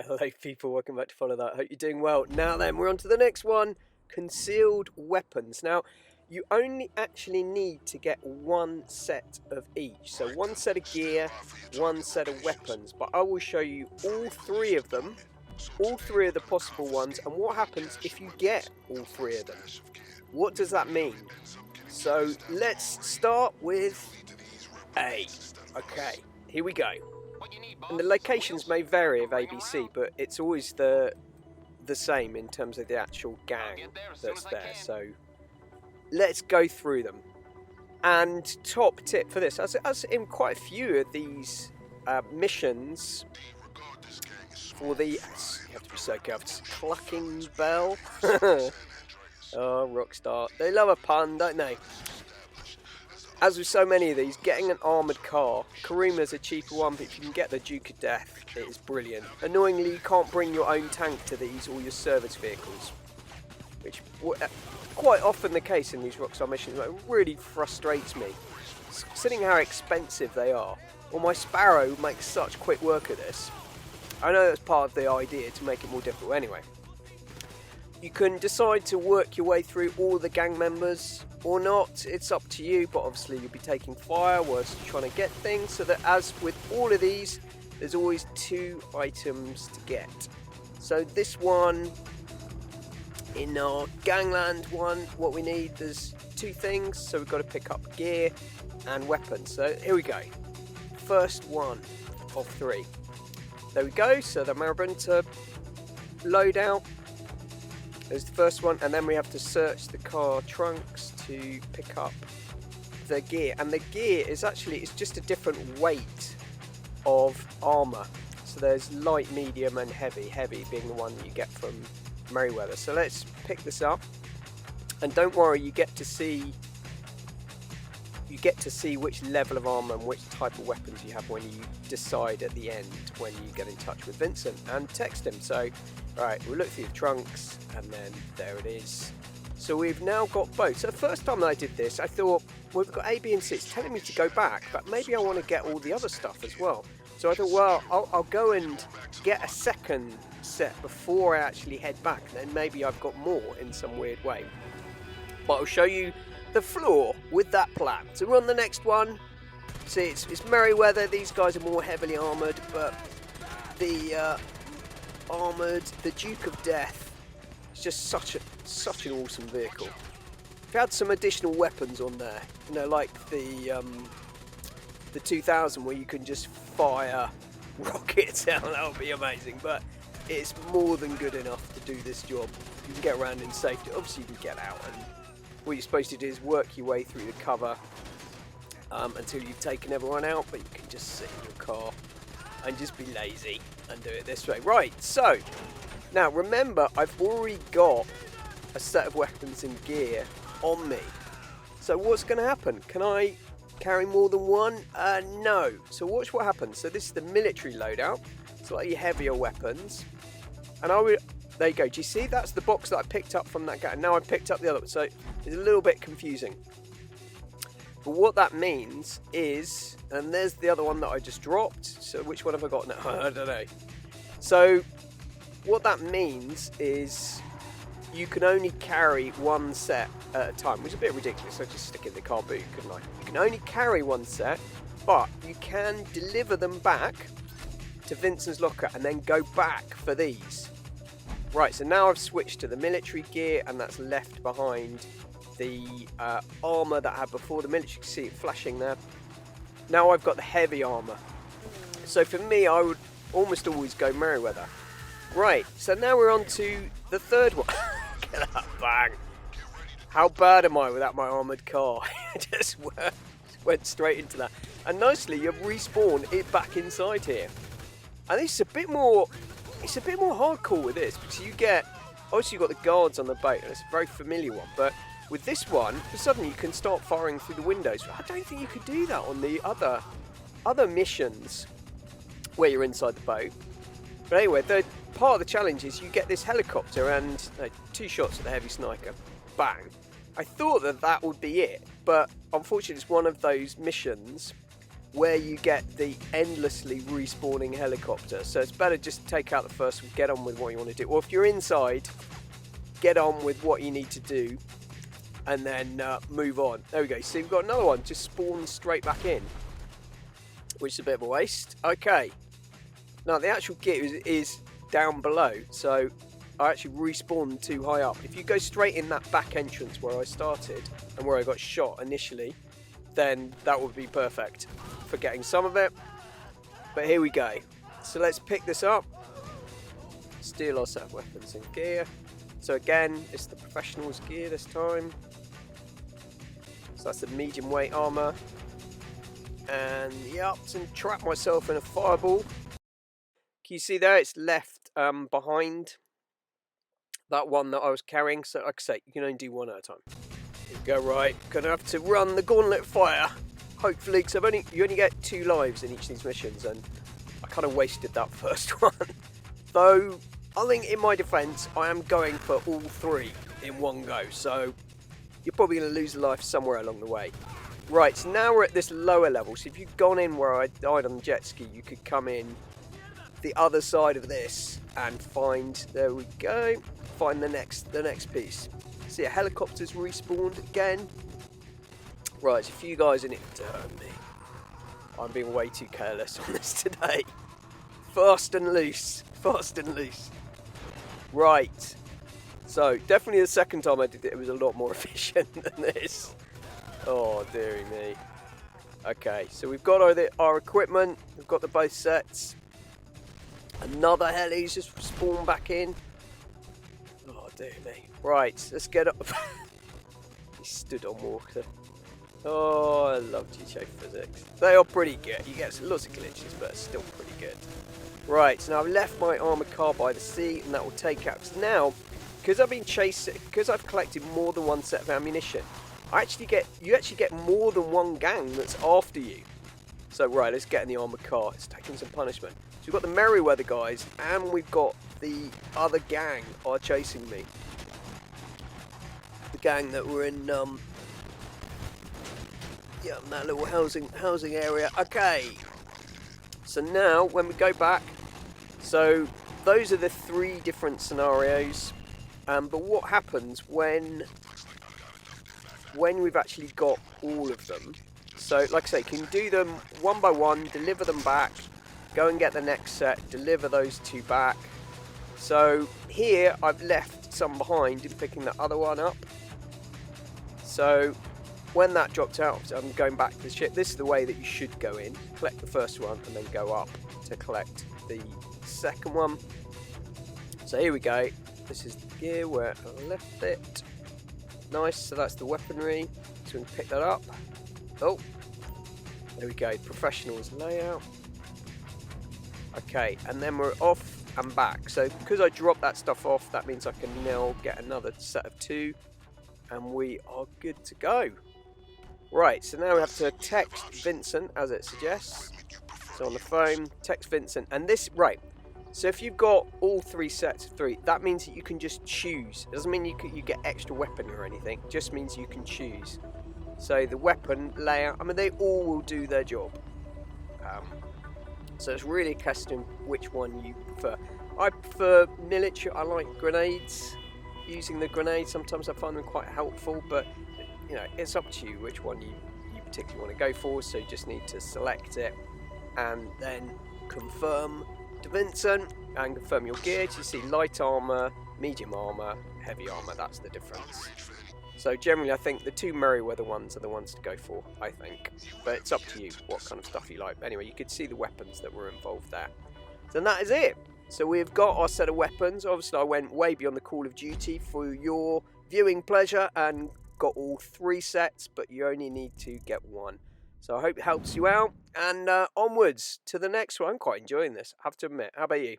Hello people, welcome back to Follow That. Hope you're doing well. Now then, we're on to the next one, concealed weapons. Now, you only actually need to get one set of each. So one set of gear, one set of weapons. But I will show you all three of them, all three of the possible ones, and what happens if you get all three of them. What does that mean? So let's start with A. Okay, here we go. And the locations may vary of ABC, but it's always the same in terms of the actual gang that's there. So let's go through them. And top tip for this, as in quite a few of these missions for the, you have to be so careful, Cluckin bell. Oh, Rockstar. They love a pun, don't they? As with so many of these, getting an armoured car, Karima's a cheaper one, but if you can get the Duke of Death, it is brilliant. Annoyingly, you can't bring your own tank to these or your service vehicles, which quite often the case in these Rockstar missions. It really frustrates me, considering how expensive they are. Well, my Sparrow makes such quick work of this. I know that's part of the idea to make it more difficult anyway. You can decide to work your way through all the gang members or not, it's up to you, but obviously you'll be taking fire whilst you're trying to get things, so that as with all of these, there's always 2 items to get. So this one, in our gangland one, what we need, there's 2 things, so we've got to pick up gear and weapons. So here we go, first one of 3. There we go, so the Merryweather loadout is the first one, and then we have to search the car trunks to pick up the gear. And the gear is actually, it's just a different weight of armour. So there's light, medium and heavy, heavy being the one that you get from Merryweather. So let's pick this up, and don't worry, you get to see which level of armour and which type of weapons you have when you decide at the end, when you get in touch with Vincent and text him. So right, we'll look through the trunks, and then there it is. So we've now got both. So the first time that I did this, I thought, well, we've got A, B and C. It's telling me to go back, but maybe I want to get all the other stuff as well. So I thought, well, I'll go and get a second set before I actually head back. Then maybe I've got more in some weird way. But I'll show you the floor with that plan. So we're on the next one. See, it's Merryweather. These guys are more heavily armoured, but the the Duke of Death is just such an awesome vehicle. If you had some additional weapons on there, you know, like the 2000 where you can just fire rockets out, that would be amazing. But it's more than good enough to do this job. You can get around in safety. Obviously you can get out, and what you're supposed to do is work your way through the cover until you've taken everyone out, but you can just sit in your car and just be lazy and do it this way. Right, so now remember, I've already got a set of weapons and gear on me. So what's going to happen? Can I carry more than one? No. So watch what happens. So this is the military loadout, slightly heavier weapons, and there you go. Do you see? That's the box that I picked up from that guy. Now I picked up the other one, so it's a little bit confusing. But what that means is, and there's the other one that I just dropped. So which one have I got now? I don't know. So what that means is you can only carry one set at a time, which is a bit ridiculous. I just stick it in the car boot, couldn't I? You can only carry one set, but you can deliver them back to Vincent's locker and then go back for these. Right, so now I've switched to the military gear, and that's left behind the armour that I had before the military. You can see it flashing there. Now I've got the heavy armour. So for me, I would almost always go Merryweather. Right, so now we're on to the third one. Get that bang. How bad am I without my armoured car? I just went straight into that. And nicely, you've respawned it back inside here. And this is a bit more... It's a bit more hardcore with this, because you get, obviously you've got the guards on the boat, and it's a very familiar one, but with this one, suddenly you can start firing through the windows. I don't think you could do that on the other missions where you're inside the boat. But anyway, part of the challenge is you get this helicopter and 2 shots at the heavy sniper. Bang. I thought that would be it, but unfortunately it's one of those missions where you get the endlessly respawning helicopter. So it's better just take out the first one, get on with what you want to do. Or if you're inside, get on with what you need to do and then move on. There we go. See, we've got another one just spawn straight back in, which is a bit of a waste. Okay. Now the actual gear is down below, so I actually respawned too high up. If you go straight in that back entrance where I started and where I got shot initially, then that would be perfect for getting some of it. But here we go. So let's pick this up. Steal our set of weapons and gear. So again, it's the professional's gear this time. So that's the medium weight armour. And yep, and trap myself in a fireball. Can you see there? It's left behind that one that I was carrying. So like I say, you can only do one at a time. Here we go, right. Gonna have to run the gauntlet fire. Hopefully, because you only get 2 lives in each of these missions, and I kind of wasted that first one. Though, I think in my defence, I am going for all 3 in one go. So, you're probably going to lose a life somewhere along the way. Right, so now we're at this lower level. So if you've gone in where I died on the jet ski, you could come in the other side of this and find, there we go, find the next piece. See, a helicopter's respawned again. Right, there's a few guys in it. Me. I'm being way too careless on this today. Fast and loose. Fast and loose. Right. So, definitely the second time I did it, it was a lot more efficient than this. Oh, dearie me. Okay, so we've got our equipment. We've got the both sets. Another heli's just spawned back in. Oh, dear me. Right, let's get up. He stood on water. Oh, I love GTA physics. They are pretty good. You get lots of glitches, but it's still pretty good. Right, so now I've left my armoured car by the sea, and that will take out. So now, because I've been chasing, because I've collected more than one set of ammunition, you actually get more than one gang that's after you. So right, let's get in the armoured car. It's taking some punishment. So we've got the Merryweather guys, and we've got the other gang are chasing me. The gang that were in that little housing area. Okay. So now when we go back, so those are the 3 different scenarios. But what happens when we've actually got all of them? So like I say, you can do them one by one, deliver them back, go and get the next set, deliver those 2 back. So here I've left some behind in picking the other one up. So when that dropped out, I'm going back to the ship. This is the way that you should go in. Collect the first one and then go up to collect the second one. So here we go. This is the gear where I left it. Nice, so that's the weaponry. So we can pick that up. Oh, there we go. Professionals layout. Okay, and then we're off and back. So because I dropped that stuff off, that means I can now get another set of 2. And we are good to go. Right, so now we have to text Vincent, as it suggests. So on the phone, text Vincent. And this, right, so if you've got all 3 sets of 3, that means that you can just choose. It doesn't mean you get extra weapon or anything. It just means you can choose. So the weapon layout, I mean, they all will do their job. So it's really a question which one you prefer. I prefer military. I like grenades. Using the grenades, sometimes I find them quite helpful, but you know, it's up to you which one you particularly want to go for. So you just need to select it and then confirm to Vincent and confirm your gear. So you see light armour, medium armour, heavy armour, that's the difference. So generally I think the 2 Merryweather ones are the ones to go for, I think. But it's up to you what kind of stuff you like. Anyway, you could see the weapons that were involved there. So that is it. So we've got our set of weapons. Obviously I went way beyond the Call of Duty for your viewing pleasure and got all 3 sets, but you only need to get 1. So I hope it helps you out, and onwards to the next one. I'm quite enjoying this, I have to admit. How about you?